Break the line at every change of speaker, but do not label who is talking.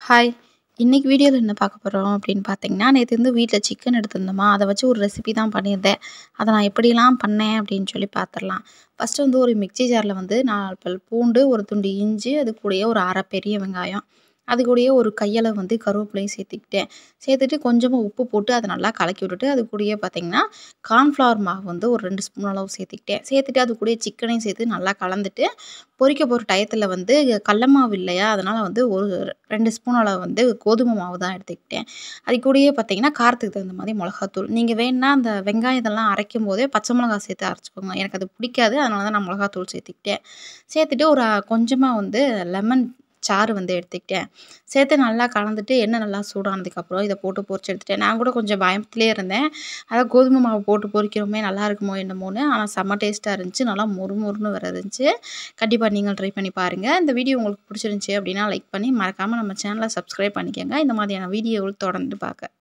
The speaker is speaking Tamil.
ஹாய்! இன்னைக்கு வீடியோல என்ன பார்க்க போறோம் அப்படின்னு பார்த்தீங்கன்னா, நேத்து வந்து வீட்ல சிக்கன் எடுத்திருந்தோமா, அத வச்சு ஒரு ரெசிபி தான் பண்ணியிருந்தேன். அத நான் எப்படிலாம் பண்ணேன் அப்படின்னு சொல்லி பார்த்துரலாம். ஃபர்ஸ்ட்டு வந்து ஒரு மிக்ஸி ஜார்ல வந்து 4 பல் பூண்டு, ஒரு துண்டு இஞ்சி, அது கூடயே ஒரு 1/2 பெரிய வெங்காயம். அது கூடயே ஒரு கையளவு வந்து கருவேப்பிலையும் சேர்த்துக்கிட்டேன். சேர்த்துட்டு கொஞ்சமா உப்பு போட்டு அத நல்லா கலக்கி விட்டுட்டு, அது கூடயே பார்த்தீங்கன்னா, கார்ன்ஃப்ளவர் மாவு வந்து ஒரு 2 ஸ்பூன் அளவு சேர்த்துக்கிட்டேன். சேர்த்துட்டு அது கூடயே சிக்கனையும் சேர்த்து நல்லா கலந்துட்டு, பொரிக்க போற டயத்துல வந்து கடல மாவு இல்லையா, அதனால வந்து ஒரு 2 ஸ்பூன் அளவு வந்து கோதுமை மாவு தான் எடுத்துக்கிட்டேன். அது கூடயே பார்த்தீங்கன்னா, காரத்துக்கு தகுந்த மாரி மொளகாத்தூள். நீங்க வேணுனா அந்த வெங்காயம் இதெல்லாம் அரைக்கும்போதே பச்சை மிளகா சேர்த்து அரைச்சுக்கோங்க. எனக்கு அது பிடிக்காது. அதனால தான் நான் மொளகாத்தூள் சேர்த்துக்கிட்டேன். சேர்த்துட்டு ஒரு கொஞ்சமா வந்து லெமன் சாறு வந்து எடுத்துக்கிட்டேன். சேர்த்து நல்லா கலந்துட்டு எண்ணெய் நல்லா சூடானதுக்கப்புறம் இத போட்டு பொரிச்சு எடுத்துட்டேன். நான் கூட கொஞ்சம் பயத்திலேயே இருந்தேன். அதான் கோதுமை மாவு போட்டு பொரிக்கிறோமே நல்லா இருக்குமோ என்னமோன்னு. ஆனா செம்ம டேஸ்ட்டா இருந்துச்சு. நல்லா மொறு மொறுன்னு வேற இருந்துச்சு. கண்டிப்பா நீங்களும் ட்ரை பண்ணி பாருங்க. இந்த வீடியோ உங்களுக்கு பிடிச்சிருந்துச்சு அப்படின்னா லைக் பண்ணி மறக்காம நம்ம சேனல சப்ஸ்கிரைப் பண்ணிக்கங்க. இந்த மாதிரியான வீடியோகள் தொடர்ந்து பார்க்க.